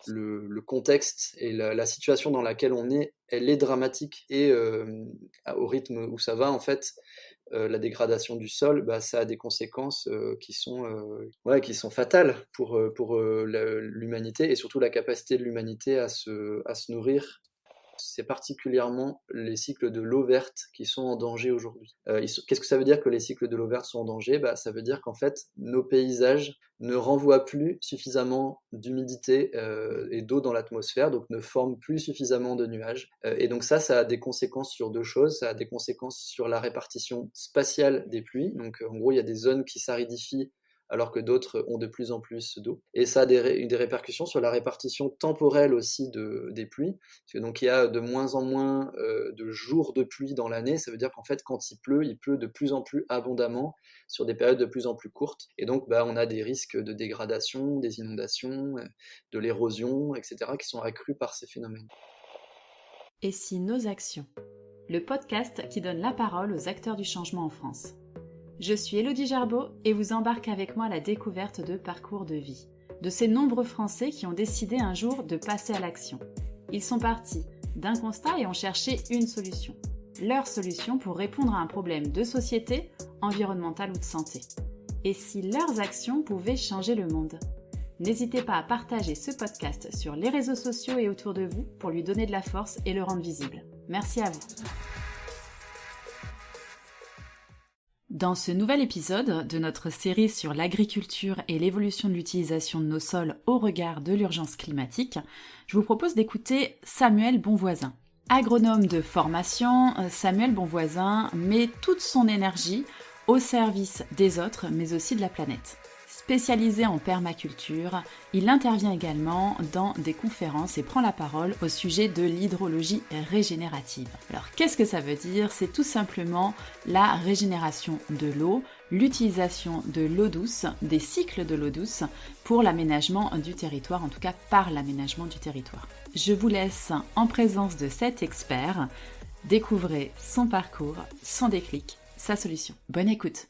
le contexte et la situation dans laquelle on est, elle est dramatique et au rythme où ça va, en fait, la dégradation du sol, bah, ça a des conséquences ouais, qui sont fatales pour l'humanité et surtout la capacité de l'humanité à se nourrir. C'est particulièrement les cycles de l'eau verte qui sont en danger aujourd'hui. Qu'est-ce que ça veut dire que les cycles de l'eau verte sont en danger? Bah, ça veut dire qu'en fait, nos paysages ne renvoient plus suffisamment d'humidité et d'eau dans l'atmosphère, donc ne forment plus suffisamment de nuages. Et donc ça a des conséquences sur deux choses. Ça a des conséquences sur la répartition spatiale des pluies. Donc en gros, il y a des zones qui s'aridifient alors que d'autres ont de plus en plus d'eau. Et ça a des répercussions sur la répartition temporelle aussi des pluies. Parce que donc il y a de moins en moins de jours de pluie dans l'année. Ça veut dire qu'en fait, quand il pleut de plus en plus abondamment sur des périodes de plus en plus courtes. Et donc, bah, on a des risques de dégradation, des inondations, de l'érosion, etc., qui sont accrus par ces phénomènes. Et si nos actions? Le podcast qui donne la parole aux acteurs du changement en France. Je suis Élodie Gerbeau et vous embarque avec moi à la découverte de parcours de vie, de ces nombreux Français qui ont décidé un jour de passer à l'action. Ils sont partis d'un constat et ont cherché une solution. Leur solution pour répondre à un problème de société, environnemental ou de santé. Et si leurs actions pouvaient changer le monde? N'hésitez pas à partager ce podcast sur les réseaux sociaux et autour de vous pour lui donner de la force et le rendre visible. Merci à vous. Dans ce nouvel épisode de notre série sur l'agriculture et l'évolution de l'utilisation de nos sols au regard de l'urgence climatique, je vous propose d'écouter Samuel Bonvoisin. Agronome de formation, Samuel Bonvoisin met toute son énergie au service des autres, mais aussi de la planète. Spécialisé en permaculture, il intervient également dans des conférences et prend la parole au sujet de l'hydrologie régénérative. Alors qu'est-ce que ça veut dire? C'est tout simplement la régénération de l'eau, l'utilisation de l'eau douce, des cycles de l'eau douce pour l'aménagement du territoire, en tout cas par l'aménagement du territoire. Je vous laisse en présence de cet expert. Découvrez son parcours, son déclic, sa solution. Bonne écoute!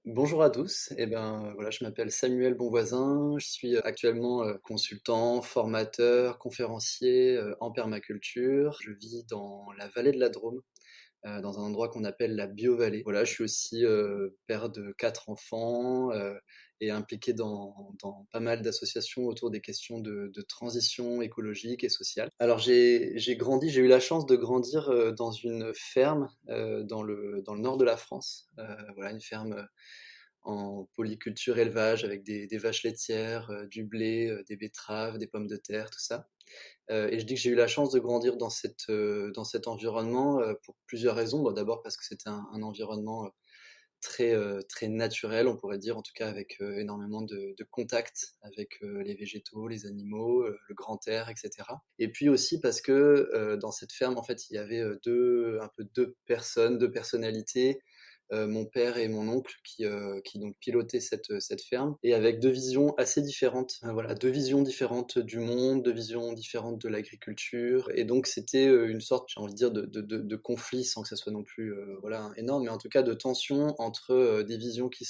Bonjour à tous, voilà, je m'appelle Samuel Bonvoisin, je suis actuellement consultant, formateur, conférencier en permaculture. Je vis dans la vallée de la Drôme, dans un endroit qu'on appelle la Biovallée. Voilà, je suis aussi père de 4 enfants et impliqué dans pas mal d'associations autour des questions de transition écologique et sociale. Alors j'ai eu la chance de grandir dans une ferme dans le nord de la France. Voilà, une ferme en polyculture élevage avec des vaches laitières, du blé, des betteraves, des pommes de terre, tout ça. Et je dis que j'ai eu la chance de grandir dans cet environnement pour plusieurs raisons. Bon, d'abord parce que c'était un environnement très naturel, on pourrait dire, en tout cas avec énormément de contact avec les végétaux, les animaux, le grand air, etc. Et puis aussi parce que dans cette ferme, en fait, il y avait deux personnes, deux personnalités, mon père et mon oncle qui donc pilotaient cette ferme et avec deux visions assez différentes. Voilà, deux visions différentes du monde, deux visions différentes de l'agriculture. Et donc c'était une sorte, j'ai envie de dire, de conflit sans que ça soit non plus voilà, énorme, mais en tout cas de tension entre des visions qui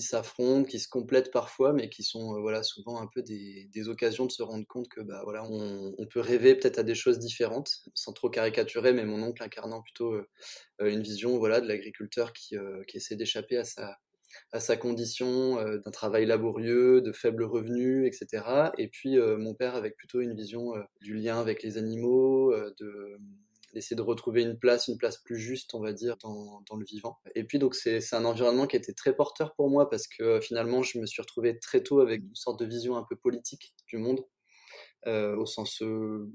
s'affrontent, qui se complètent parfois, mais qui sont voilà, souvent un peu des occasions de se rendre compte que bah, voilà, on peut rêver peut-être à des choses différentes, sans trop caricaturer, mais mon oncle incarnant plutôt une vision voilà, de l'agriculteur qui essaie d'échapper à sa condition d'un travail laborieux, de faibles revenus, etc. Et puis mon père avec plutôt une vision du lien avec les animaux, d'essayer de retrouver une place plus juste, on va dire, dans le vivant. Et puis donc c'est un environnement qui était très porteur pour moi parce que finalement je me suis retrouvé très tôt avec une sorte de vision un peu politique du monde au sens,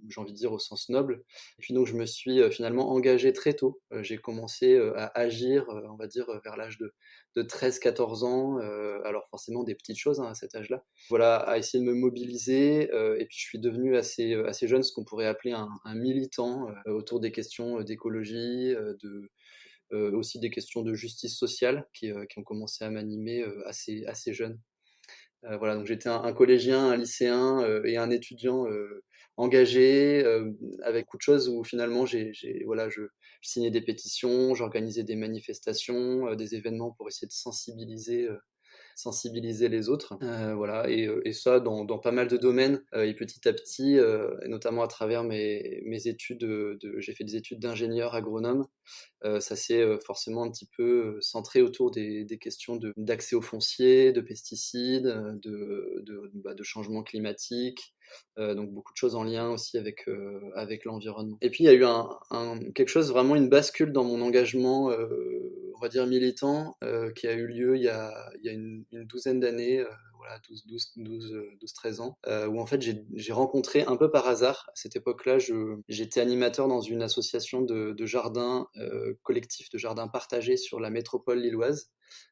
j'ai envie de dire au sens noble. Et puis donc je me suis finalement engagé très tôt. J'ai commencé à agir, on va dire, vers l'âge de 13-14 ans. Alors forcément des petites choses hein, à cet âge-là. Voilà, à essayer de me mobiliser. Et puis je suis devenu assez jeune, ce qu'on pourrait appeler un militant autour des questions d'écologie, aussi des questions de justice sociale qui ont commencé à m'animer assez jeune. Voilà, donc j'étais un collégien, un lycéen et un étudiant engagé avec beaucoup de choses où finalement voilà, je signais des pétitions, j'organisais des manifestations, des événements pour essayer de sensibiliser sensibiliser les autres. Voilà, et ça dans pas mal de domaines. Et petit à petit, et notamment à travers mes études, j'ai fait des études d'ingénieur agronome. Ça s'est forcément un petit peu centré autour des questions d'accès au foncier, de pesticides, de changement climatique, donc beaucoup de choses en lien aussi avec l'environnement. Et puis il y a eu quelque chose, vraiment une bascule dans mon engagement, on va dire militant, qui a eu lieu il y a une douzaine d'années, voilà, 13 ans, où en fait j'ai rencontré un peu par hasard, à cette époque-là, j'étais animateur dans une association de jardins collectifs, de jardins partagés sur la métropole lilloise.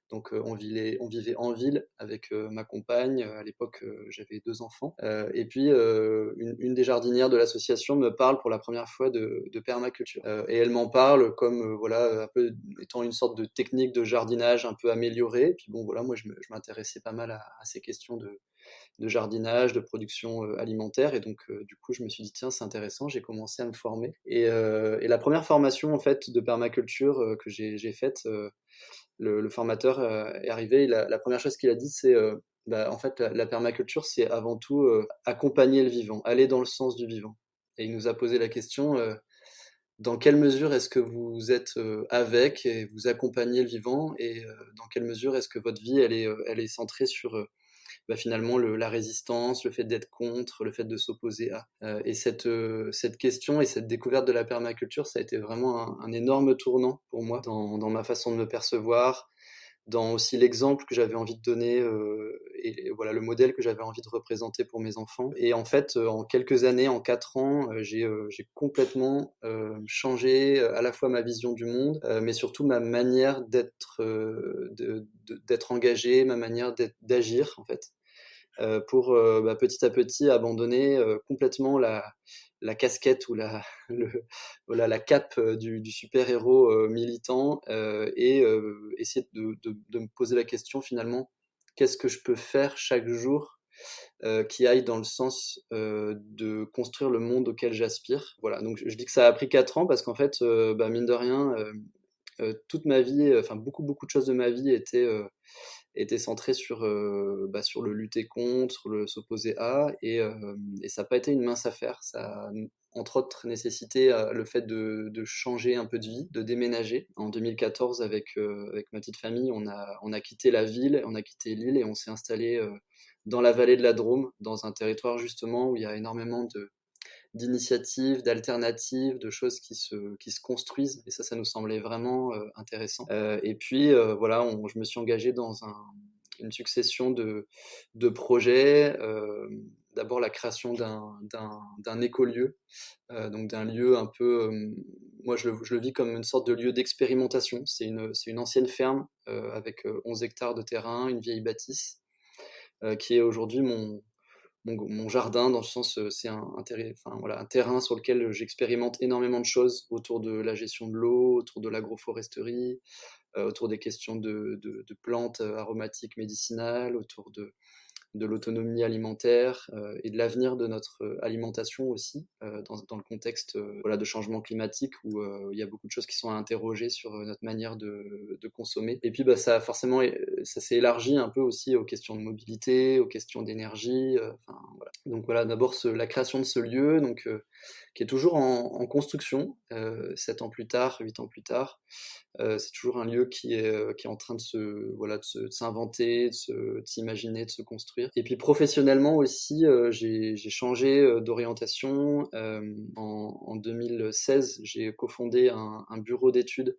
Donc on vivait en ville avec ma compagne. À l'époque, j'avais 2 enfants. Et puis une des jardinières de l'association me parle pour la première fois de permaculture. Et elle m'en parle comme voilà, un peu étant une sorte de technique de jardinage un peu améliorée. Et puis bon, voilà, moi je m'intéressais pas mal à ces questions de jardinage, de production alimentaire. Et donc, du coup, je me suis dit, tiens, c'est intéressant, j'ai commencé à me former. Et la première formation, en fait, de permaculture que j'ai faite, le formateur est arrivé, et la première chose qu'il a dit, c'est, bah, en fait, la permaculture, c'est avant tout accompagner le vivant, aller dans le sens du vivant. Et il nous a posé la question, dans quelle mesure est-ce que vous êtes avec et vous accompagnez le vivant, et dans quelle mesure est-ce que votre vie, elle est centrée sur bah, finalement la résistance, le fait d'être contre, le fait de s'opposer à. Et cette question et cette découverte de la permaculture, ça a été vraiment un énorme tournant pour moi dans ma façon de me percevoir, dans aussi l'exemple que j'avais envie de donner, et voilà, le modèle que j'avais envie de représenter pour mes enfants. Et en fait, en quelques années, en 4 ans, j'ai complètement changé à la fois ma vision du monde, mais surtout ma manière d'être engagé, ma manière d'agir en fait, pour bah, petit à petit abandonner complètement la casquette ou le, voilà, la cape du super-héros militant, et essayer de me poser la question finalement, qu'est-ce que je peux faire chaque jour qui aille dans le sens de construire le monde auquel j'aspire. Voilà, donc je dis que ça a pris 4 ans parce qu'en fait, bah, mine de rien, toute ma vie, enfin beaucoup de choses de ma vie étaient centrées sur, bah, sur le lutter contre, le s'opposer à, et ça n'a pas été une mince affaire. Ça a, entre autres, nécessité le fait de changer un peu de vie, de déménager. En 2014, avec ma petite famille, on a quitté la ville, on a quitté l'île, et on s'est installé dans la vallée de la Drôme, dans un territoire justement où il y a énormément d'initiatives, d'alternatives, de choses qui se construisent, et ça nous semblait vraiment intéressant. Et puis voilà, je me suis engagé dans une succession de projets. D'abord la création d'un écolieu, donc d'un lieu un peu, moi je le vis comme une sorte de lieu d'expérimentation. C'est une ancienne ferme avec 11 hectares de terrain, une vieille bâtisse, qui est aujourd'hui mon jardin, dans le sens, c'est enfin, voilà, un terrain sur lequel j'expérimente énormément de choses autour de la gestion de l'eau, autour de l'agroforesterie, autour des questions de plantes aromatiques médicinales, autour de l'autonomie alimentaire, et de l'avenir de notre alimentation aussi, dans le contexte voilà, de changement climatique, où il y a beaucoup de choses qui sont à interroger sur notre manière de consommer. Et puis bah, ça s'est élargi un peu aussi aux questions de mobilité, aux questions d'énergie. Enfin, voilà. Donc voilà, d'abord la création de ce lieu, donc, qui est toujours en construction, 7 ans plus tard, 8 ans plus tard. C'est toujours un lieu qui est en train de s'inventer, de s'imaginer, de se construire. Et puis professionnellement aussi, j'ai changé d'orientation. En 2016, j'ai cofondé un bureau d'études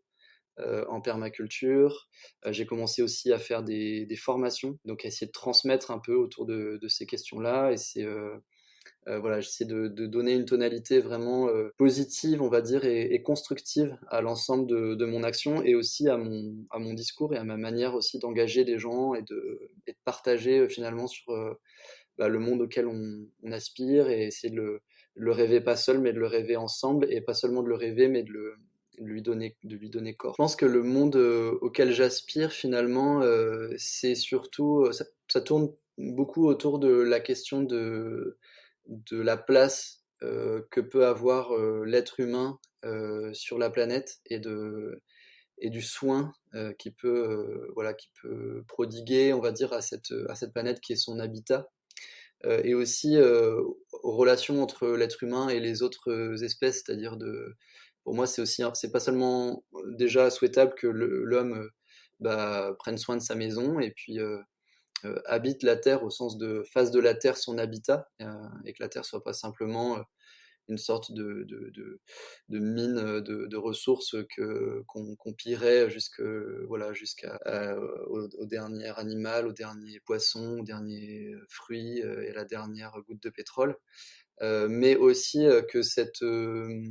en permaculture. J'ai commencé aussi à faire des formations, donc à essayer de transmettre un peu autour de ces questions-là. Et voilà, j'essaie de donner une tonalité vraiment positive, on va dire, et constructive à l'ensemble de mon action, et aussi à mon discours et à ma manière aussi d'engager des gens, et de partager finalement sur bah, le monde auquel on aspire, et essayer de le rêver pas seul, mais de le rêver ensemble, et pas seulement de le rêver, mais de lui donner corps. Je pense que le monde auquel j'aspire finalement, c'est surtout, ça tourne beaucoup autour de la question de la place que peut avoir l'être humain sur la planète, et du soin qui peut prodiguer, on va dire, à cette planète qui est son habitat. Et aussi, aux relations entre l'être humain et les autres espèces, c'est-à-dire pour moi, c'est pas seulement déjà souhaitable que l'homme prenne soin de sa maison et puis habite la Terre au sens de fasse de la Terre son habitat, et que la Terre soit pas simplement une sorte de mine de ressources qu'on pillerait au dernier animal, au dernier poisson, au dernier fruit et à la dernière goutte de pétrole. Mais aussi que cet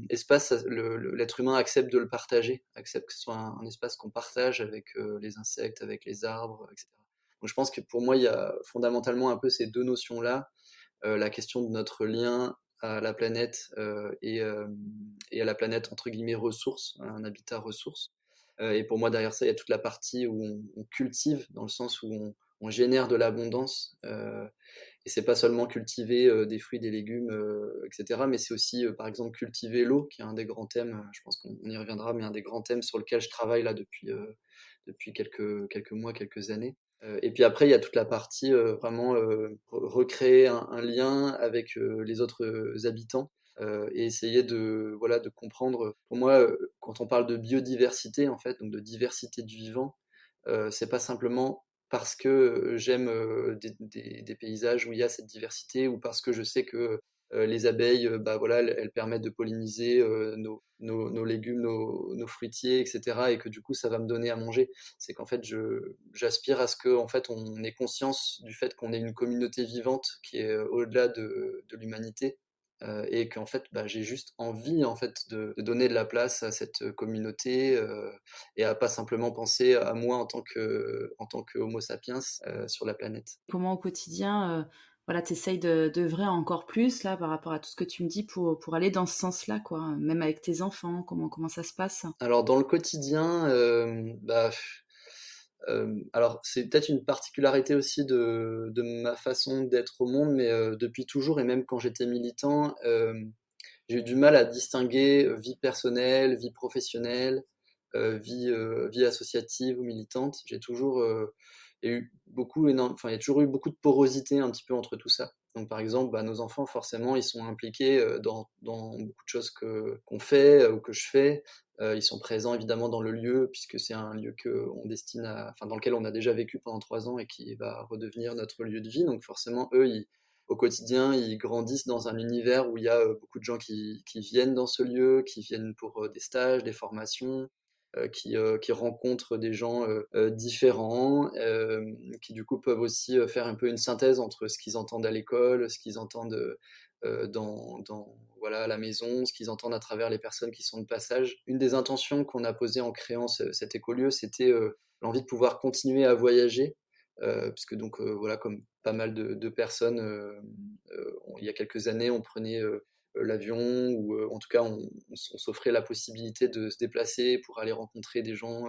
espace, l'être humain accepte de le partager, accepte que ce soit un espace qu'on partage avec les insectes, avec les arbres, etc. Donc je pense que pour moi, il y a fondamentalement un peu ces deux notions-là, la question de notre lien à la planète et à la planète entre guillemets ressource, un habitat ressource. Et pour moi, derrière ça, il y a toute la partie où on cultive, dans le sens où on génère de l'abondance. Et c'est pas seulement cultiver des fruits, des légumes, etc. Mais c'est aussi, par exemple, cultiver l'eau, qui est un des grands thèmes, je pense qu'on y reviendra, mais un des grands thèmes sur lequel je travaille là depuis quelques mois, quelques années. Et puis après, il y a toute la partie vraiment recréer un lien avec les autres habitants et essayer de comprendre. Pour moi, quand on parle de biodiversité, en fait, donc de diversité du vivant, c'est pas simplement parce que j'aime des paysages où il y a cette diversité ou parce que je sais que les abeilles, elles permettent de polliniser nos légumes, nos fruitiers, etc. Et que du coup, ça va me donner à manger. C'est qu'en fait, j'aspire à ce qu'en fait, on ait conscience du fait qu'on est une communauté vivante qui est au-delà de l'humanité. Et qu'en fait, j'ai juste envie en fait de donner de la place à cette communauté et à pas simplement penser à moi en tant que Homo sapiens sur la planète. Comment au quotidien, voilà, tu essayes d'œuvrer encore plus là par rapport à tout ce que tu me dis pour aller dans ce sens-là quoi, même avec tes enfants, comment ça se passe? Alors dans le quotidien, alors c'est peut-être une particularité aussi de ma façon d'être au monde, mais depuis toujours et même quand j'étais militant, j'ai eu du mal à distinguer vie personnelle, vie professionnelle, vie associative ou militante. J'ai toujours il y a eu il y a toujours eu beaucoup de porosité un petit peu entre tout ça. Donc par exemple, nos enfants forcément ils sont impliqués dans beaucoup de choses qu'on fait ou que je fais. Ils sont présents évidemment dans le lieu puisque c'est un lieu dans lequel on a déjà vécu pendant 3 ans et qui va redevenir notre lieu de vie. Donc forcément eux au quotidien, ils grandissent dans un univers où il y a beaucoup de gens qui viennent dans ce lieu, qui viennent pour des stages, des formations, qui rencontrent des gens différents, qui du coup peuvent aussi faire un peu une synthèse entre ce qu'ils entendent à l'école, ce qu'ils entendent voilà, à la maison, ce qu'ils entendent à travers les personnes qui sont de passage. Une des intentions qu'on a posées en créant cet écolieu, c'était l'envie de pouvoir continuer à voyager, parce que donc voilà, comme pas mal de personnes, il y a quelques années, on prenait l'avion ou en tout cas on s'offrait la possibilité de se déplacer pour aller rencontrer des gens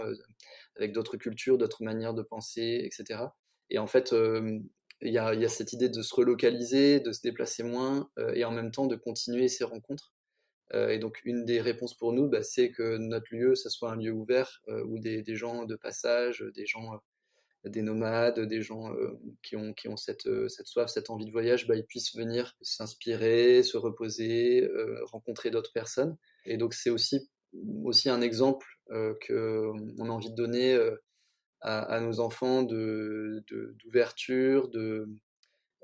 avec d'autres cultures, d'autres manières de penser, etc. Et en fait, il y a cette idée de se relocaliser, de se déplacer moins et en même temps de continuer ces rencontres. Et donc une des réponses pour nous, c'est que notre lieu, ça soit un lieu ouvert où des gens de passage, des nomades, des gens qui ont cette soif, cette envie de voyage, ils puissent venir s'inspirer, se reposer, rencontrer d'autres personnes. Et donc c'est aussi un exemple qu'on a envie de donner à nos enfants d'ouverture,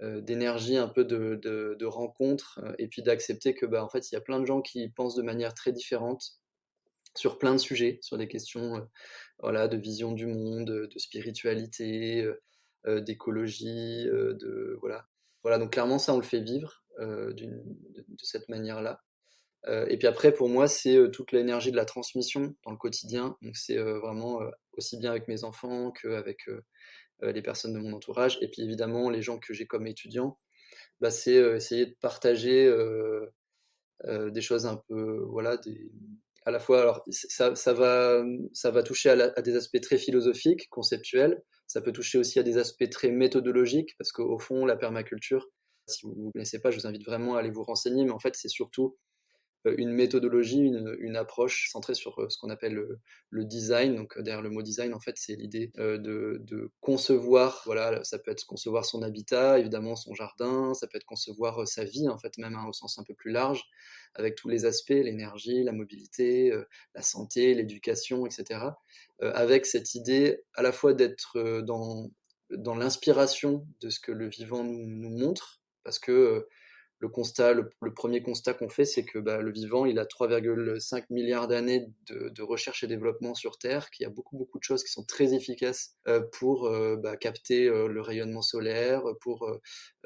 d'énergie, un peu de rencontre, et puis d'accepter que en fait il y a plein de gens qui pensent de manière très différente sur plein de sujets, sur des questions voilà, de vision du monde, de spiritualité, d'écologie, voilà. Voilà, donc clairement ça on le fait vivre de cette manière-là. Et puis après pour moi c'est toute l'énergie de la transmission dans le quotidien. Donc c'est vraiment aussi bien avec mes enfants qu'avec les personnes de mon entourage. Et puis évidemment les gens que j'ai comme étudiants, c'est essayer de partager des choses un peu, voilà, à la fois, alors ça va toucher à des aspects très philosophiques, conceptuels, ça peut toucher aussi à des aspects très méthodologiques, parce qu'au fond, la permaculture, si vous ne connaissez pas, je vous invite vraiment à aller vous renseigner, mais en fait, c'est surtout une méthodologie, une approche centrée sur ce qu'on appelle le design. Donc derrière le mot design, en fait, c'est l'idée de concevoir, voilà, ça peut être concevoir son habitat, évidemment son jardin, ça peut être concevoir sa vie, en fait, même au sens un peu plus large, avec tous les aspects, l'énergie, la mobilité, la santé, l'éducation, etc. Avec cette idée à la fois d'être dans l'inspiration de ce que le vivant nous montre, parce que le premier constat qu'on fait, c'est que le vivant, il a 3,5 milliards d'années de recherche et développement sur Terre, qu'il y a beaucoup, beaucoup de choses qui sont très efficaces pour capter le rayonnement solaire, pour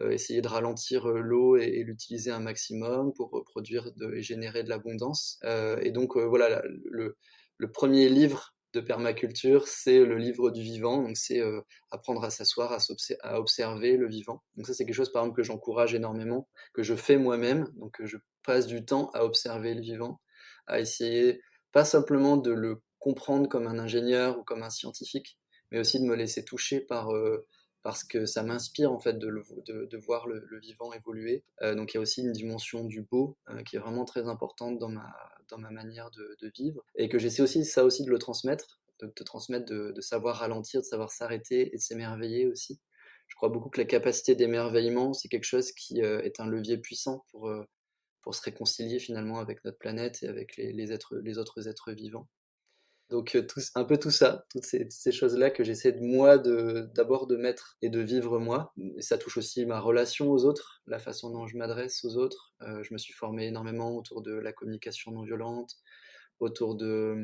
essayer de ralentir l'eau et l'utiliser un maximum, pour produire et générer de l'abondance. Et donc, voilà, le premier livre de permaculture, c'est le livre du vivant, donc c'est apprendre à s'asseoir, à observer le vivant. Donc ça, c'est quelque chose, par exemple, que j'encourage énormément, que je fais moi-même, donc je passe du temps à observer le vivant, à essayer pas simplement de le comprendre comme un ingénieur ou comme un scientifique, mais aussi de me laisser toucher parce que ça m'inspire en fait de voir le vivant évoluer. Donc il y a aussi une dimension du beau qui est vraiment très importante dans ma manière de vivre, et que j'essaie aussi ça aussi de le transmettre, de transmettre de savoir ralentir, de savoir s'arrêter et de s'émerveiller aussi. Je crois beaucoup que la capacité d'émerveillement, c'est quelque chose qui est un levier puissant pour se réconcilier finalement avec notre planète et avec les autres êtres vivants. Donc un peu tout ça, toutes ces choses-là que j'essaie d'abord de mettre et de vivre moi. Et ça touche aussi ma relation aux autres, la façon dont je m'adresse aux autres. Je me suis formé énormément autour de la communication non violente, autour de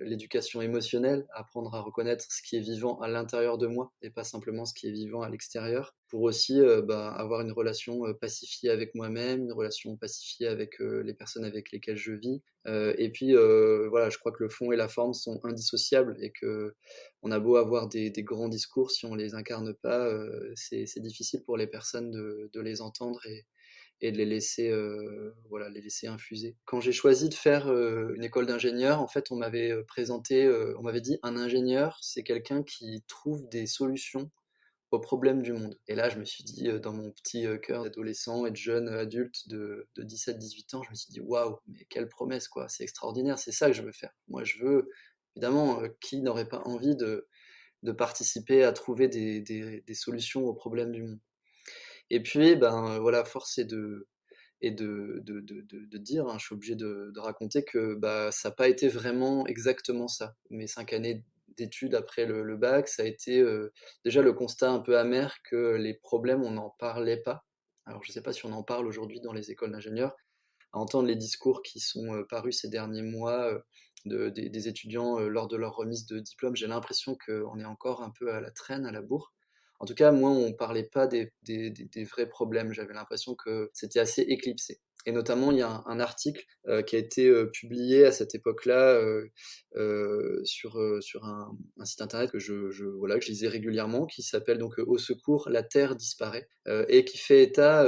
l'éducation émotionnelle, apprendre à reconnaître ce qui est vivant à l'intérieur de moi et pas simplement ce qui est vivant à l'extérieur, pour aussi avoir une relation pacifiée avec moi-même, une relation pacifiée avec les personnes avec lesquelles je vis. Et puis voilà, je crois que le fond et la forme sont indissociables, et que on a beau avoir des grands discours, si on les incarne pas, c'est difficile pour les personnes de les entendre et de les laisser, voilà, les laisser infuser. Quand j'ai choisi de faire une école d'ingénieur, en fait, on m'avait dit un ingénieur, c'est quelqu'un qui trouve des solutions aux problèmes du monde. Et là, je me suis dit, dans mon petit cœur d'adolescent et de jeune adulte de 17-18 ans, je me suis dit, waouh, mais quelle promesse, quoi, c'est extraordinaire, c'est ça que je veux faire. Moi, je veux, évidemment, qui n'aurait pas envie de participer à trouver des solutions aux problèmes du monde. Et puis, voilà, force est de dire, hein, je suis obligé de raconter que ça n'a pas été vraiment exactement ça. Mes 5 années d'études après le bac, ça a été déjà le constat un peu amer que les problèmes, on n'en parlait pas. Alors je ne sais pas si on en parle aujourd'hui dans les écoles d'ingénieurs, à entendre les discours qui sont parus ces derniers mois des étudiants lors de leur remise de diplôme, j'ai l'impression qu'on est encore un peu à la traîne, à la bourre. En tout cas, moi, on ne parlait pas des vrais problèmes. J'avais l'impression que c'était assez éclipsé. Et notamment, il y a un article qui a été publié à cette époque-là sur un site internet voilà, que je lisais régulièrement, qui s'appelle donc Au secours, la Terre disparaît, et qui fait état,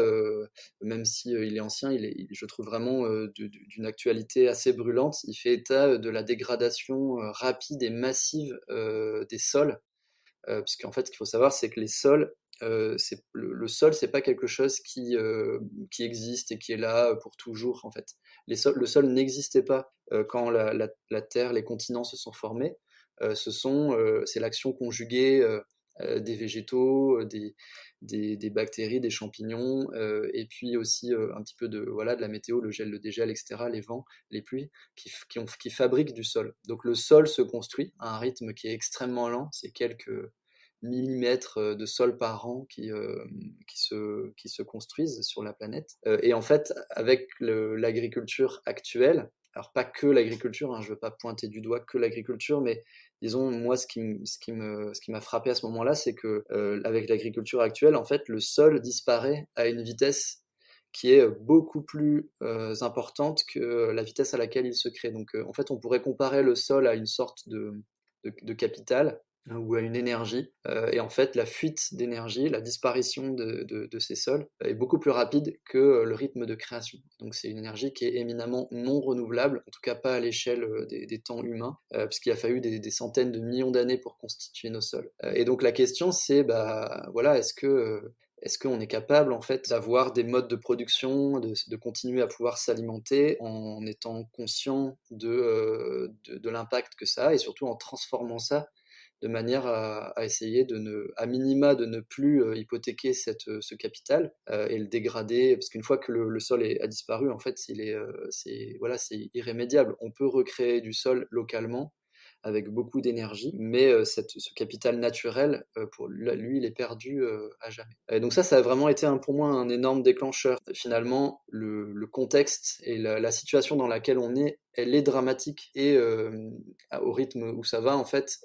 même si il est ancien, je trouve vraiment d'une actualité assez brûlante. Il fait état de la dégradation rapide et massive des sols, puisqu'en fait, ce qu'il faut savoir, c'est que les sols, le sol, c'est pas quelque chose qui existe et qui est là pour toujours, en fait. Le sol n'existait pas quand la Terre, les continents se sont formés. C'est l'action conjuguée des végétaux, des bactéries, des champignons, et puis aussi un petit peu voilà, de la météo, le gel, le dégel, etc., les vents, les pluies, qui fabriquent du sol. Donc le sol se construit à un rythme qui est extrêmement lent, c'est quelques millimètres de sol par an qui se construisent sur la planète. Et en fait, avec l'agriculture actuelle, alors pas que l'agriculture, hein, je ne veux pas pointer du doigt que l'agriculture, mais disons, moi, ce qui m'a frappé à ce moment-là, c'est que avec l'agriculture actuelle, en fait, le sol disparaît à une vitesse qui est beaucoup plus importante que la vitesse à laquelle il se crée. Donc, en fait, on pourrait comparer le sol à une sorte de capital, hein, ou à une énergie. Et en fait, la fuite d'énergie, la disparition de ces sols est beaucoup plus rapide que le rythme de création. Donc c'est une énergie qui est éminemment non renouvelable, en tout cas pas à l'échelle des temps humains, puisqu'il a fallu des centaines de millions d'années pour constituer nos sols. Et donc la question c'est, voilà, Est-ce qu'on est capable en fait d'avoir des modes de production, de continuer à pouvoir s'alimenter en étant conscient de l'impact que ça a et surtout en transformant ça de manière à essayer à minima, de ne plus hypothéquer ce capital et le dégrader, parce qu'une fois que le sol a disparu, en fait, voilà, c'est irrémédiable. On peut recréer du sol localement avec beaucoup d'énergie, mais ce capital naturel, pour lui, il est perdu à jamais. Et donc ça a vraiment été pour moi un énorme déclencheur. Finalement, le contexte et la situation dans laquelle on est, elle est dramatique et au rythme où ça va, en fait,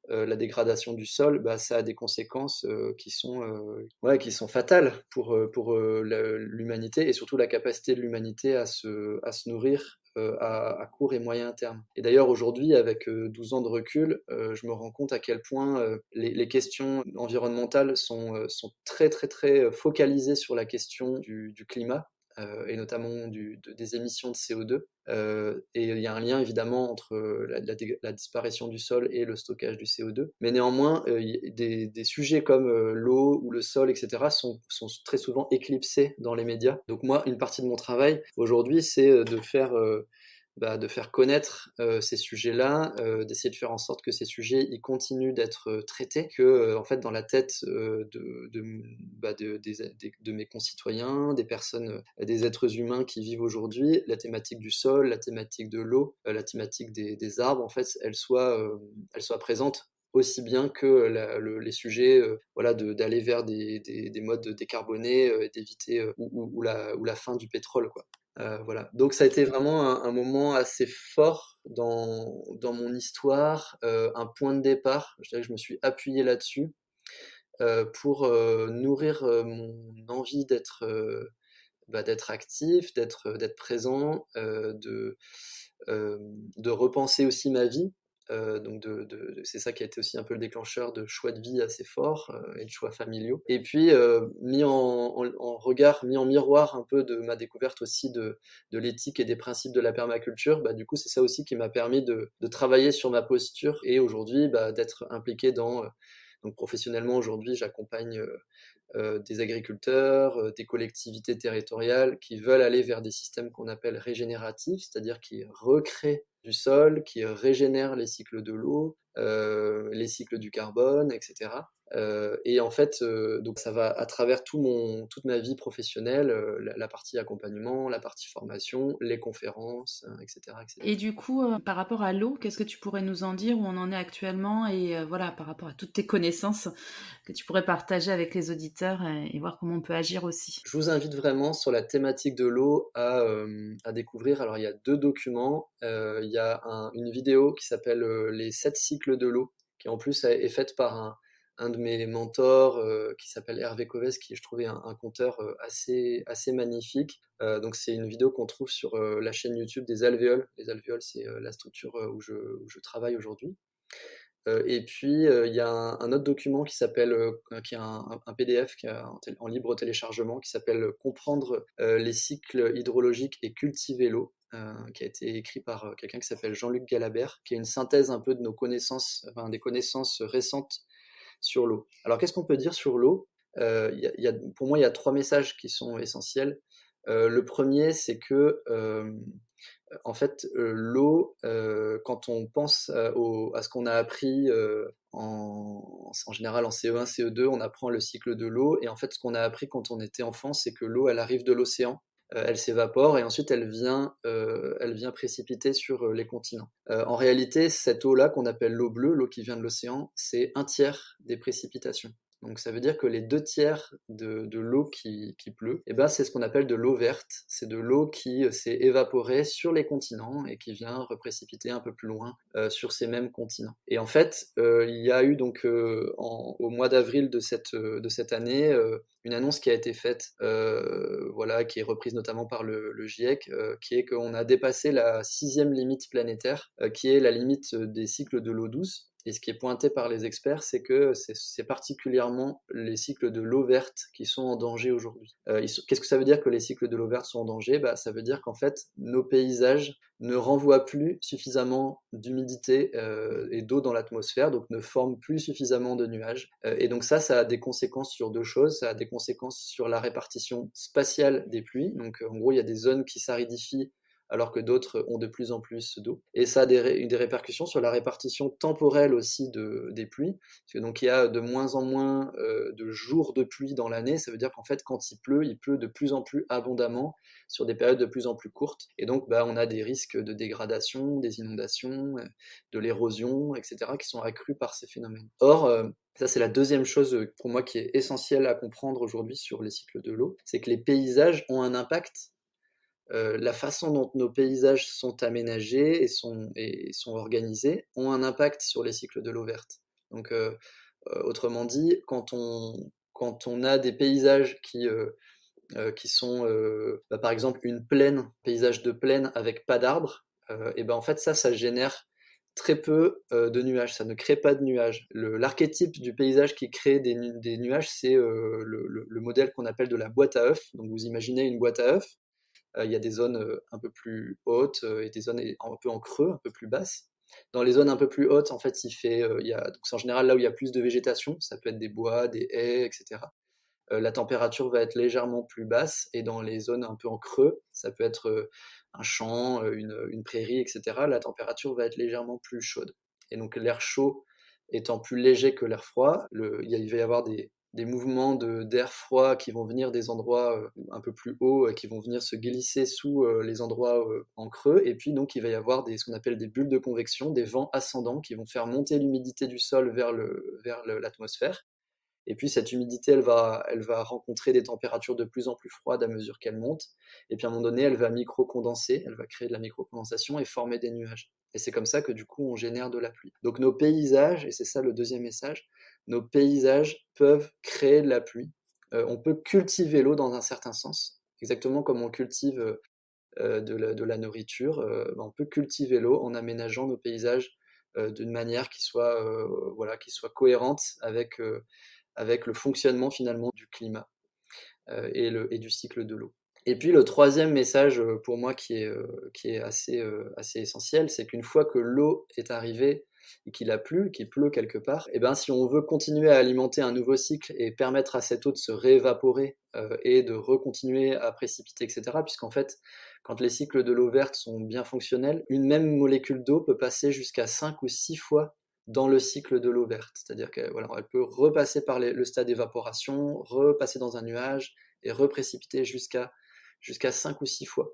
la dégradation du sol, bah, ça a des conséquences qui sont fatales pour l'humanité et surtout la capacité de l'humanité à se nourrir à court et moyen terme. Et d'ailleurs aujourd'hui, avec 12 ans de recul, je me rends compte à quel point les questions environnementales sont très très très focalisées sur la question du climat. Et notamment des émissions de CO2. Et il y a un lien évidemment entre la disparition du sol et le stockage du CO2. Mais néanmoins, des sujets comme l'eau ou le sol, etc., sont très souvent éclipsés dans les médias. Donc moi, une partie de mon travail aujourd'hui, c'est de faire connaître ces sujets-là, d'essayer de faire en sorte que ces sujets ils continuent d'être traités, que en fait dans la tête de mes concitoyens, des personnes, des êtres humains qui vivent aujourd'hui, la thématique du sol, la thématique de l'eau, la thématique des arbres, en fait, elle soit présente aussi bien que les sujets voilà, d'aller vers des modes décarbonés et d'éviter ou la fin du pétrole, quoi. Voilà. Donc ça a été vraiment un moment assez fort dans mon histoire, un point de départ. Je dirais que je me suis appuyé là-dessus pour nourrir mon envie d'être actif, d'être présent, de repenser aussi ma vie. Donc c'est ça qui a été aussi un peu le déclencheur de choix de vie assez forts et de choix familiaux. Et puis mis en regard, mis en miroir un peu de ma découverte aussi de l'éthique et des principes de la permaculture, bah, du coup c'est ça aussi qui m'a permis de travailler sur ma posture et aujourd'hui bah, d'être impliqué donc professionnellement aujourd'hui j'accompagne des agriculteurs, des collectivités territoriales qui veulent aller vers des systèmes qu'on appelle régénératifs, c'est-à-dire qui recréent du sol, qui régénèrent les cycles de l'eau, les cycles du carbone, etc. Et en fait, donc ça va à travers toute ma vie professionnelle, la partie accompagnement, la partie formation, les conférences, etc., etc. Et du coup, par rapport à l'eau, qu'est-ce que tu pourrais nous en dire, où on en est actuellement et voilà, par rapport à toutes tes connaissances que tu pourrais partager avec les auditeurs et voir comment on peut agir aussi? Je vous invite vraiment sur la thématique de l'eau à découvrir. Alors il y a 2 documents. Il y a une vidéo qui s'appelle Les 7 cycles de l'eau, qui en plus est faite par un de mes mentors qui s'appelle Hervé Covès, qui je trouvais un conteur assez magnifique. Donc c'est une vidéo qu'on trouve sur la chaîne YouTube des Alvéoles. Les Alvéoles, c'est la structure où je travaille aujourd'hui. Et puis, il y a un autre document qui est un PDF qui est en libre téléchargement, qui s'appelle Comprendre les cycles hydrologiques et cultiver l'eau, qui a été écrit par quelqu'un qui s'appelle Jean-Luc Galabert, qui est une synthèse un peu de nos connaissances, enfin des connaissances récentes sur l'eau. Alors qu'est-ce qu'on peut dire sur l'eau? Pour moi, il y a 3 messages qui sont essentiels. Le premier, c'est que en fait, l'eau, quand on pense à ce qu'on a appris en général en CE1, CE2, on apprend le cycle de l'eau. Et en fait, ce qu'on a appris quand on était enfant, c'est que l'eau, elle arrive de l'océan, elle s'évapore et ensuite elle vient précipiter sur les continents. En réalité, cette eau-là qu'on appelle l'eau bleue, l'eau qui vient de l'océan, c'est un tiers des précipitations. Donc ça veut dire que les 2 tiers de l'eau qui pleut, eh ben, c'est ce qu'on appelle de l'eau verte. C'est de l'eau qui s'est évaporée sur les continents et qui vient reprécipiter un peu plus loin sur ces mêmes continents. Et en fait, il y a eu donc au mois d'avril de cette année une annonce qui a été faite, voilà, qui est reprise notamment par le GIEC, qui est qu'on a dépassé la 6e limite planétaire, qui est la limite des cycles de l'eau douce. Et ce qui est pointé par les experts, c'est que c'est particulièrement les cycles de l'eau verte qui sont en danger aujourd'hui. Qu'est-ce que ça veut dire que les cycles de l'eau verte sont en danger? Bah, ça veut dire qu'en fait, nos paysages ne renvoient plus suffisamment d'humidité et d'eau dans l'atmosphère, donc ne forment plus suffisamment de nuages. Et donc ça a des conséquences sur deux choses. Ça a des conséquences sur la répartition spatiale des pluies. Donc en gros, il y a des zones qui s'aridifient alors que d'autres ont de plus en plus d'eau. Et ça a des répercussions sur la répartition temporelle aussi des pluies, parce que donc il y a de moins en moins de jours de pluie dans l'année. Ça veut dire qu'en fait, quand il pleut de plus en plus abondamment sur des périodes de plus en plus courtes. Et donc, on a des risques de dégradation, des inondations, de l'érosion, etc., qui sont accrus par ces phénomènes. Or, ça, c'est la deuxième chose pour moi qui est essentielle à comprendre aujourd'hui sur les cycles de l'eau, c'est que les paysages ont un impact. La façon dont nos paysages sont aménagés et sont organisés ont un impact sur les cycles de l'eau verte. Donc, autrement dit, quand on a des paysages qui sont, par exemple, une plaine, paysage de plaine avec pas d'arbres, et ben en fait ça génère très peu de nuages, ça ne crée pas de nuages. L'archétype du paysage qui crée des nuages, c'est le modèle qu'on appelle de la boîte à œufs. Donc vous imaginez une boîte à œufs, il y a des zones un peu plus hautes et des zones un peu en creux, un peu plus basses. Dans les zones un peu plus hautes, en fait, donc c'est en général là où il y a plus de végétation, ça peut être des bois, des haies, etc. La température va être légèrement plus basse, et dans les zones un peu en creux, ça peut être un champ, une prairie, etc., la température va être légèrement plus chaude. Et donc l'air chaud étant plus léger que l'air froid, il va y avoir des mouvements d'air froid qui vont venir des endroits un peu plus hauts, qui vont venir se glisser sous les endroits en creux, et puis donc il va y avoir ce qu'on appelle des bulles de convection, des vents ascendants qui vont faire monter l'humidité du sol vers l'atmosphère. Et puis cette humidité, elle va rencontrer des températures de plus en plus froides à mesure qu'elle monte. Et puis à un moment donné, elle va micro-condenser, elle va créer de la micro-condensation et former des nuages. Et c'est comme ça que du coup, on génère de la pluie. Donc nos paysages, et c'est ça le deuxième message, nos paysages peuvent créer de la pluie. On peut cultiver l'eau dans un certain sens, exactement comme on cultive de la nourriture. On peut cultiver l'eau en aménageant nos paysages d'une manière qui soit cohérente avec le fonctionnement finalement du climat et du cycle de l'eau. Et puis le troisième message pour moi qui est assez essentiel, c'est qu'une fois que l'eau est arrivée et qu'il pleut quelque part, et ben, si on veut continuer à alimenter un nouveau cycle et permettre à cette eau de se réévaporer et de recontinuer à précipiter, etc., puisqu'en fait, quand les cycles de l'eau verte sont bien fonctionnels, une même molécule d'eau peut passer jusqu'à 5 ou 6 fois dans le cycle de l'eau verte. C'est-à-dire qu'elle peut repasser par le stade d'évaporation, repasser dans un nuage et reprécipiter jusqu'à 5 ou 6 fois.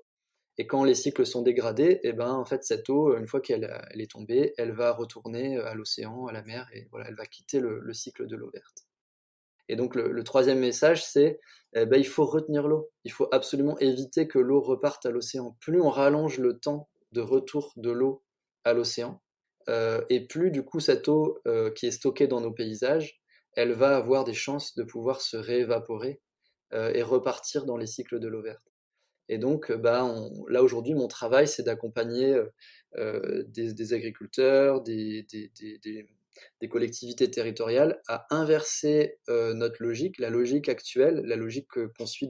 Et quand les cycles sont dégradés, et ben, en fait, cette eau, une fois qu'elle est tombée, elle va retourner à l'océan, à la mer, et voilà, elle va quitter le cycle de l'eau verte. Et donc le troisième message, c'est il faut retenir l'eau. Il faut absolument éviter que l'eau reparte à l'océan. Plus on rallonge le temps de retour de l'eau à l'océan, et plus du coup cette eau qui est stockée dans nos paysages, elle va avoir des chances de pouvoir se réévaporer et repartir dans les cycles de l'eau verte. Et donc, là aujourd'hui, mon travail, c'est d'accompagner des agriculteurs, des collectivités territoriales à inverser notre logique, la logique actuelle, la logique qu'on suit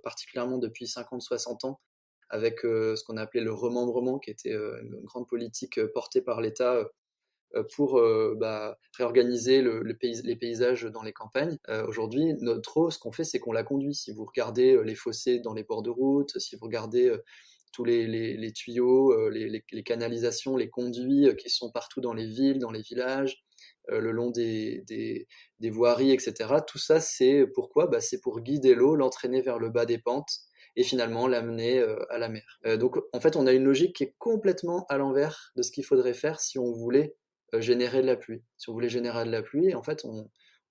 particulièrement depuis 50-60 ans, avec ce qu'on a appelé le remembrement, qui était une grande politique portée par l'État pour réorganiser les paysages dans les campagnes. Aujourd'hui, notre eau, ce qu'on fait, c'est qu'on la conduit. Si vous regardez les fossés dans les bords de route, si vous regardez tous les tuyaux, les canalisations, les conduits qui sont partout dans les villes, dans les villages, le long des voiries, etc. Tout ça, c'est pourquoi? C'est pour guider l'eau, l'entraîner vers le bas des pentes et finalement l'amener à la mer. Donc en fait, on a une logique qui est complètement à l'envers de ce qu'il faudrait faire si on voulait générer de la pluie. Si on voulait générer de la pluie, en fait, on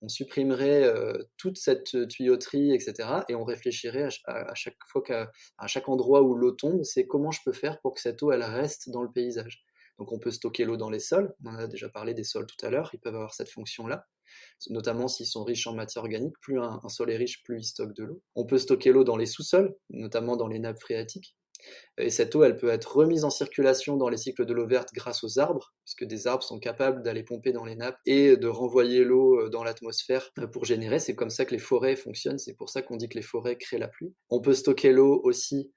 supprimerait toute cette tuyauterie, etc. Et on réfléchirait à chaque fois à chaque endroit où l'eau tombe, c'est comment je peux faire pour que cette eau, elle reste dans le paysage. Donc on peut stocker l'eau dans les sols, on en a déjà parlé des sols tout à l'heure, ils peuvent avoir cette fonction-là, notamment s'ils sont riches en matière organique, plus un sol est riche, plus il stocke de l'eau. On peut stocker l'eau dans les sous-sols, notamment dans les nappes phréatiques. Et cette eau, elle peut être remise en circulation dans les cycles de l'eau verte grâce aux arbres, puisque des arbres sont capables d'aller pomper dans les nappes et de renvoyer l'eau dans l'atmosphère pour générer. C'est comme ça que les forêts fonctionnent, c'est pour ça qu'on dit que les forêts créent la pluie. On peut stocker l'eau aussi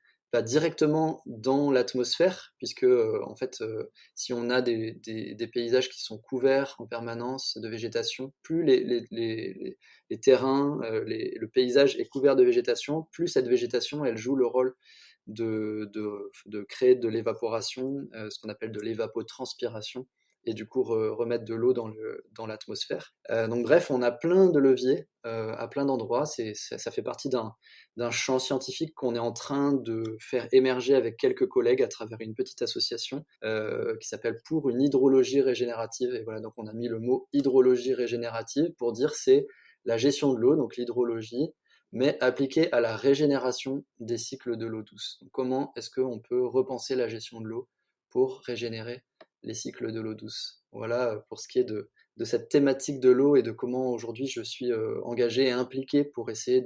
directement dans l'atmosphère, puisque en fait, si on a des paysages qui sont couverts en permanence de végétation, plus les terrains, le paysage est couvert de végétation, plus cette végétation, elle joue le rôle de créer de l'évaporation, ce qu'on appelle de l'évapotranspiration, et du coup remettre de l'eau dans l'atmosphère. Donc bref, on a plein de leviers à plein d'endroits. Ça fait partie d'un champ scientifique qu'on est en train de faire émerger avec quelques collègues à travers une petite association qui s'appelle Pour une hydrologie régénérative. Et voilà, donc on a mis le mot hydrologie régénérative pour dire c'est la gestion de l'eau, donc l'hydrologie, mais appliquée à la régénération des cycles de l'eau douce. Donc, comment est-ce qu'on peut repenser la gestion de l'eau pour régénérer les cycles de l'eau douce? Voilà pour ce qui est de cette thématique de l'eau et de comment aujourd'hui je suis engagé et impliqué pour essayer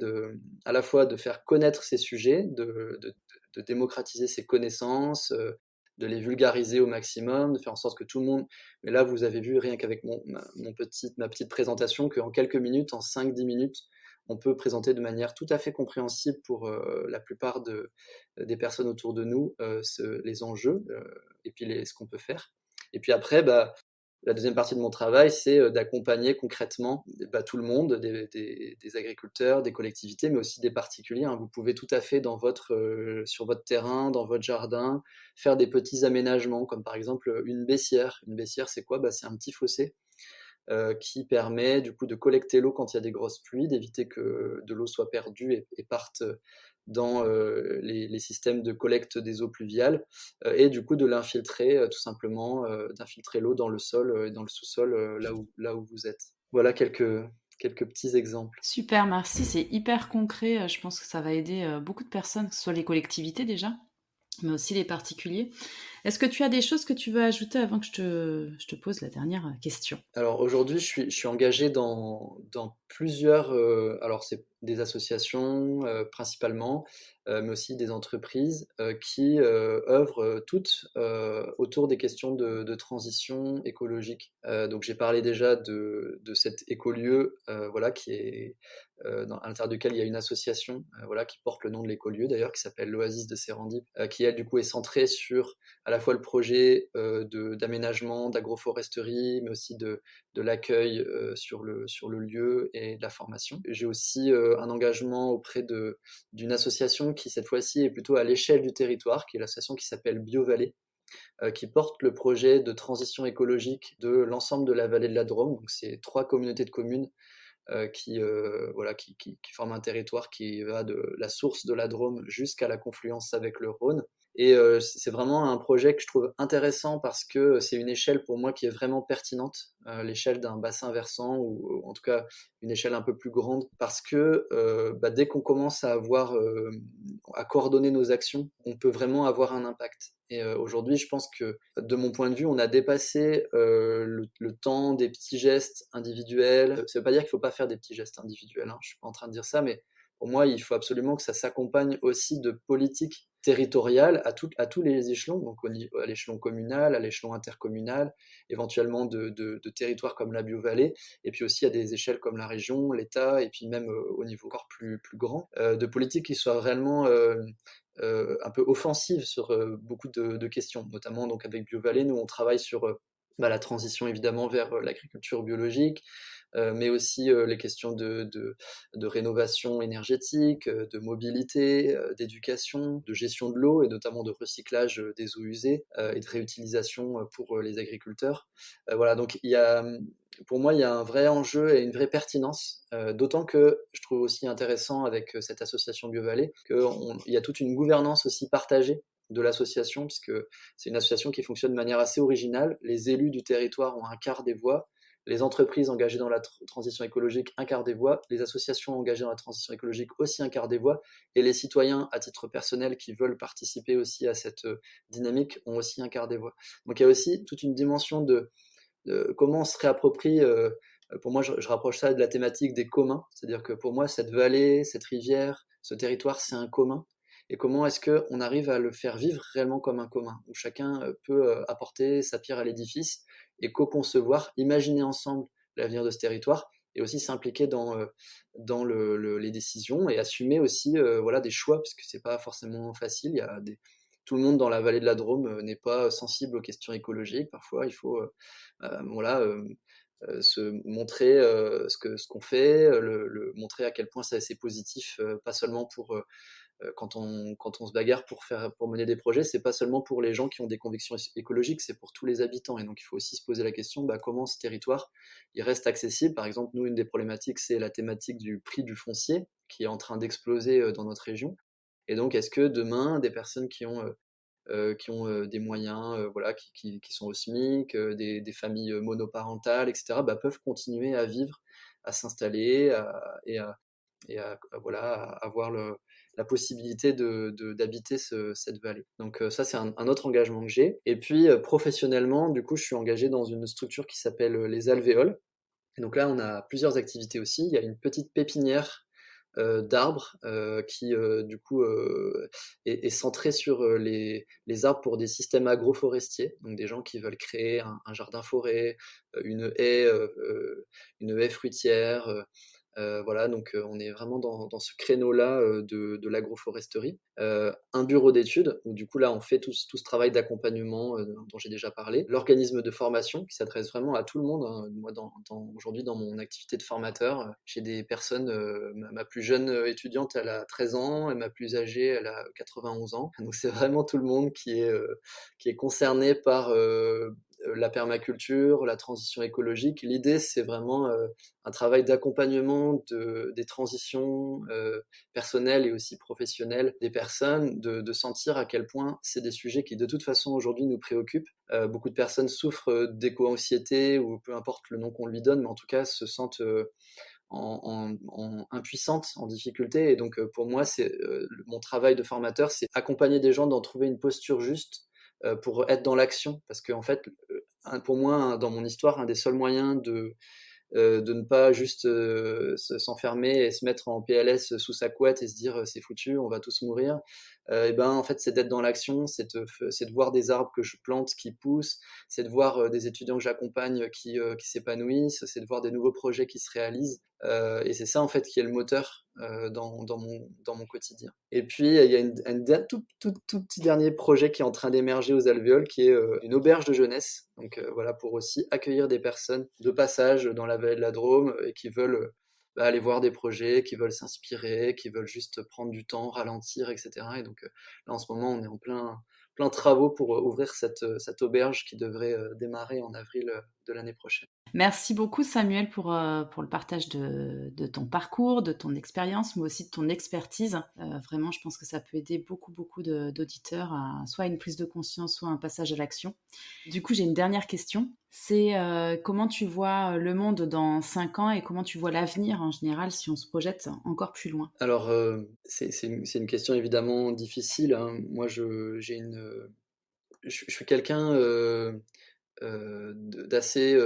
à la fois de faire connaître ces sujets, de démocratiser ces connaissances, de les vulgariser au maximum, de faire en sorte que tout le monde... Mais là, vous avez vu, rien qu'avec ma petite présentation, qu'en quelques minutes, en 5-10 minutes, on peut présenter de manière tout à fait compréhensible pour la plupart des personnes autour de nous les enjeux et puis ce qu'on peut faire. Et puis après, la deuxième partie de mon travail, c'est d'accompagner concrètement tout le monde, des agriculteurs, des collectivités, mais aussi des particuliers. Vous pouvez tout à fait sur votre terrain, dans votre jardin, faire des petits aménagements, comme par exemple une baissière. Une baissière, c'est quoi? C'est un petit fossé qui permet du coup de collecter l'eau quand il y a des grosses pluies, d'éviter que de l'eau soit perdue et parte dans les systèmes de collecte des eaux pluviales, et du coup de l'infiltrer tout simplement, d'infiltrer l'eau dans le sol et dans le sous-sol là où vous êtes. Voilà quelques petits exemples. Super, merci, c'est hyper concret. Je pense que ça va aider beaucoup de personnes, que ce soit les collectivités déjà, mais aussi les particuliers. Est-ce que tu as des choses que tu veux ajouter avant que je te pose la dernière question? Alors aujourd'hui, je suis engagé dans plusieurs, alors c'est des associations principalement, mais aussi des entreprises qui œuvrent toutes autour des questions de transition écologique. Donc j'ai parlé déjà de cet écolieu, voilà, qui est à l'intérieur duquel il y a une association, voilà, qui porte le nom de l'écolieu d'ailleurs, qui s'appelle l'Oasis de Serendip, qui elle du coup est centrée sur à la fois le projet d'aménagement, d'agroforesterie, mais aussi de l'accueil sur le lieu et de la formation. J'ai aussi un engagement auprès d'une association qui cette fois-ci est plutôt à l'échelle du territoire, qui est l'association qui s'appelle BioVallée, qui porte le projet de transition écologique de l'ensemble de la vallée de la Drôme. Donc c'est 3 communautés de communes voilà, qui forment un territoire qui va de la source de la Drôme jusqu'à la confluence avec le Rhône. Et c'est vraiment un projet que je trouve intéressant parce que c'est une échelle pour moi qui est vraiment pertinente, l'échelle d'un bassin versant ou en tout cas une échelle un peu plus grande, parce que dès qu'on commence à coordonner nos actions, on peut vraiment avoir un impact. Et aujourd'hui, je pense que de mon point de vue, on a dépassé le temps des petits gestes individuels. Ça ne veut pas dire qu'il ne faut pas faire des petits gestes individuels, je ne suis pas en train de dire ça, mais pour moi, il faut absolument que ça s'accompagne aussi de politiques territoriales à tous les échelons, donc à l'échelon communal, à l'échelon intercommunal, éventuellement de territoires comme la Biovallée, et puis aussi à des échelles comme la région, l'État, et puis même au niveau encore plus grand, de politiques qui soient réellement un peu offensives sur beaucoup de questions, notamment donc avec Biovallée, nous on travaille sur la transition évidemment vers l'agriculture biologique, mais aussi les questions de rénovation énergétique, de mobilité, d'éducation, de gestion de l'eau et notamment de recyclage des eaux usées et de réutilisation pour les agriculteurs. Voilà, donc pour moi, il y a un vrai enjeu et une vraie pertinence, d'autant que je trouve aussi intéressant avec cette association BioVallée qu'il y a toute une gouvernance aussi partagée de l'association, puisque c'est une association qui fonctionne de manière assez originale. Les élus du territoire ont un quart des voix, les entreprises engagées dans la transition écologique, un quart des voix, les associations engagées dans la transition écologique aussi un quart des voix, et les citoyens à titre personnel qui veulent participer aussi à cette dynamique ont aussi un quart des voix. Donc il y a aussi toute une dimension de comment on se réapproprie, pour moi je rapproche ça de la thématique des communs, c'est-à-dire que pour moi cette vallée, cette rivière, ce territoire c'est un commun, et comment est-ce qu'on arrive à le faire vivre réellement comme un commun, où chacun peut apporter sa pierre à l'édifice et co-concevoir, imaginer ensemble l'avenir de ce territoire et aussi s'impliquer dans les décisions et assumer aussi voilà, des choix, parce que c'est pas forcément facile. Tout le monde dans la vallée de la Drôme n'est pas sensible aux questions écologiques. Parfois, il faut voilà, se montrer ce qu'on fait, montrer à quel point c'est positif, pas seulement pour quand on se bagarre pour mener des projets, c'est pas seulement pour les gens qui ont des convictions écologiques, c'est pour tous les habitants. Et donc il faut aussi se poser la question, comment ce territoire il reste accessible. Par exemple, nous, une des problématiques, c'est la thématique du prix du foncier qui est en train d'exploser dans notre région. Et donc, est-ce que demain, des personnes qui ont des moyens, voilà, qui sont au SMIC, des familles monoparentales, etc., peuvent continuer à vivre, à s'installer voilà, à avoir la possibilité d'habiter cette vallée. Donc ça, c'est un autre engagement que j'ai. Et puis professionnellement, du coup, je suis engagé dans une structure qui s'appelle les Alvéoles. Et donc là, on a plusieurs activités aussi. Il y a une petite pépinière d'arbres qui du coup est centrée sur les arbres pour des systèmes agroforestiers, donc des gens qui veulent créer un jardin forêt, une haie fruitière, voilà, donc on est vraiment dans ce créneau-là de l'agroforesterie. Un bureau d'études, où du coup là on fait tout ce travail d'accompagnement dont j'ai déjà parlé. L'organisme de formation qui s'adresse vraiment à tout le monde, hein. Moi aujourd'hui dans mon activité de formateur, j'ai des personnes, ma plus jeune étudiante elle a 13 ans, et ma plus âgée elle a 91 ans. Donc c'est vraiment tout le monde qui est concerné par la permaculture, la transition écologique. L'idée c'est vraiment un travail d'accompagnement des transitions personnelles et aussi professionnelles des personnes, de sentir à quel point c'est des sujets qui de toute façon aujourd'hui nous préoccupent. Beaucoup de personnes souffrent d'éco-anxiété ou peu importe le nom qu'on lui donne, mais en tout cas se sentent impuissantes, en difficulté. Et donc pour moi, mon travail de formateur, c'est accompagner des gens dans trouver une posture juste pour être dans l'action. Parce qu'en fait, pour moi, dans mon histoire, un des seuls moyens de ne pas juste s'enfermer et se mettre en PLS sous sa couette et se dire c'est foutu, on va tous mourir. Et en fait, c'est d'être dans l'action, c'est de voir des arbres que je plante qui poussent, c'est de voir des étudiants que j'accompagne qui s'épanouissent, c'est de voir des nouveaux projets qui se réalisent. Et c'est ça en fait qui est le moteur dans mon quotidien. Et puis il y a un tout petit dernier projet qui est en train d'émerger aux Alvéoles, qui est une auberge de jeunesse. Donc voilà, pour aussi accueillir des personnes de passage dans la vallée de la Drôme et qui veulent aller voir des projets, qui veulent s'inspirer, qui veulent juste prendre du temps, ralentir, etc. Et donc là en ce moment on est en plein travaux pour ouvrir cette auberge qui devrait démarrer en avril de l'année prochaine. Merci beaucoup Samuel pour le partage de ton parcours, de ton expérience, mais aussi de ton expertise. Vraiment, je pense que ça peut aider beaucoup, beaucoup d'auditeurs à soit une prise de conscience, soit un passage à l'action. Du coup, j'ai une dernière question. C'est comment tu vois le monde dans 5 ans et comment tu vois l'avenir en général si on se projette encore plus loin? Alors, c'est une question évidemment difficile, hein. Moi, je suis quelqu'un d'assez,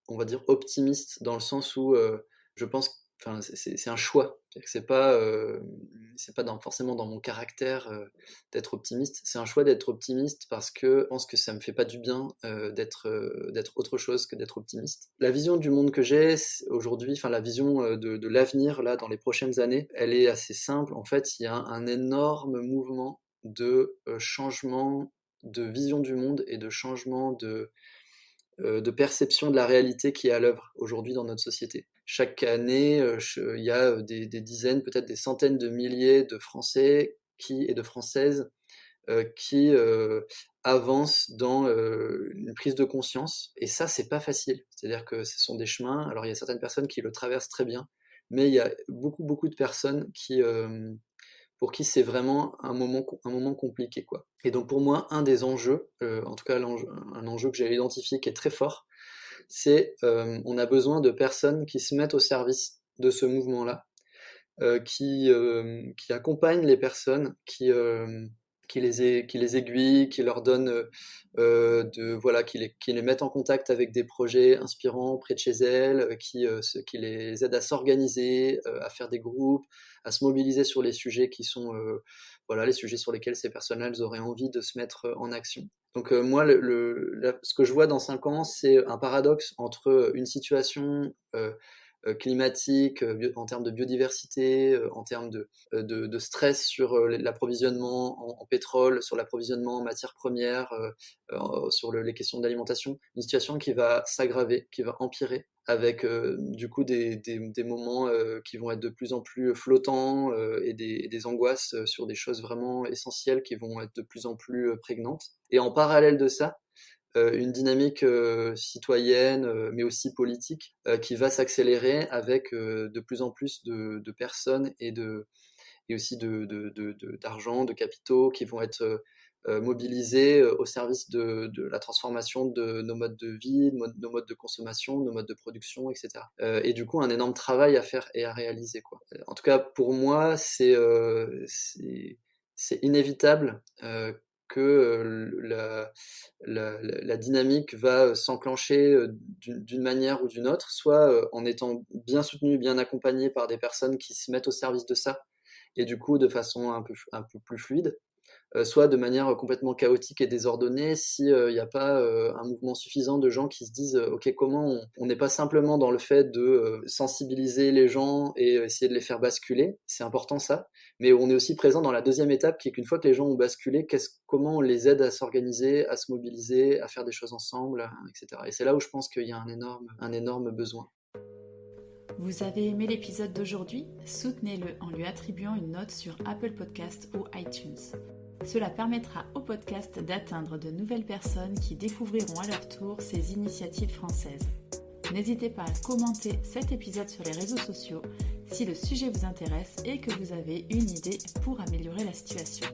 on va dire, optimiste, dans le sens où je pense, enfin, c'est un choix. C'est-à-dire que c'est pas forcément dans mon caractère d'être optimiste. C'est un choix d'être optimiste parce que je pense que ça me fait pas du bien d'être autre chose que d'être optimiste. La vision du monde que j'ai aujourd'hui, enfin la vision de l'avenir là dans les prochaines années, elle est assez simple. En fait, il y a un énorme mouvement de changement de vision du monde et de changement de perception de la réalité qui est à l'œuvre aujourd'hui dans notre société. Chaque année, il y a des dizaines, peut-être des centaines de milliers de Français et de Françaises qui avancent dans une prise de conscience. Et ça, c'est pas facile. C'est-à-dire que ce sont des chemins. Alors, il y a certaines personnes qui le traversent très bien, mais il y a beaucoup, beaucoup de personnes pour qui c'est vraiment un moment compliqué, quoi. Et donc pour moi, un des enjeux, en tout cas un enjeu que j'ai identifié qui est très fort, c'est on a besoin de personnes qui se mettent au service de ce mouvement-là, qui accompagnent les personnes, qui les aiguillent, qui leur donnent qui les mettent en contact avec des projets inspirants près de chez elles, qui les aident à s'organiser, à faire des groupes, à se mobiliser sur les sujets qui sont les sujets sur lesquels ces personnes-là elles auraient envie de se mettre en action. Donc moi, ce que je vois dans 5 ans, c'est un paradoxe entre une situation climatique, en termes de biodiversité, en termes de stress sur l'approvisionnement en pétrole, sur l'approvisionnement en matières premières, sur les questions d'alimentation. Une situation qui va s'aggraver, qui va empirer, avec du coup des moments qui vont être de plus en plus flottants et des angoisses sur des choses vraiment essentielles qui vont être de plus en plus prégnantes. Et en parallèle de ça, une dynamique citoyenne, mais aussi politique, qui va s'accélérer avec de plus en plus de personnes et aussi d'argent, de capitaux qui vont être mobilisés au service de la transformation de nos modes de vie, nos modes de consommation, nos modes de production, etc. Et du coup, un énorme travail à faire et à réaliser, quoi. En tout cas, pour moi, c'est inévitable que la dynamique va s'enclencher d'une manière ou d'une autre, soit en étant bien soutenu, bien accompagné par des personnes qui se mettent au service de ça, et du coup de façon un peu plus fluide, soit de manière complètement chaotique et désordonnée s'il n'y a pas un mouvement suffisant de gens qui se disent ok, comment on n'est pas simplement dans le fait de sensibiliser les gens et essayer de les faire basculer, c'est important ça, mais on est aussi présent dans la deuxième étape qui est qu'une fois que les gens ont basculé, comment on les aide à s'organiser, à se mobiliser, à faire des choses ensemble, etc. Et c'est là où je pense qu'il y a un énorme besoin. Vous avez aimé l'épisode d'aujourd'hui ? Soutenez-le en lui attribuant une note sur Apple Podcast ou iTunes. Cela permettra au podcast d'atteindre de nouvelles personnes qui découvriront à leur tour ces initiatives françaises. N'hésitez pas à commenter cet épisode sur les réseaux sociaux si le sujet vous intéresse et que vous avez une idée pour améliorer la situation.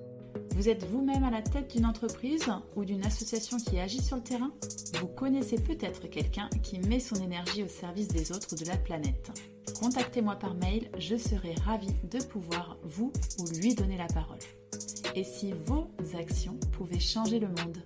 Vous êtes vous-même à la tête d'une entreprise ou d'une association qui agit sur le terrain ? Vous connaissez peut-être quelqu'un qui met son énergie au service des autres de la planète. Contactez-moi par mail, je serai ravie de pouvoir vous ou lui donner la parole. Et si vos actions pouvaient changer le monde ?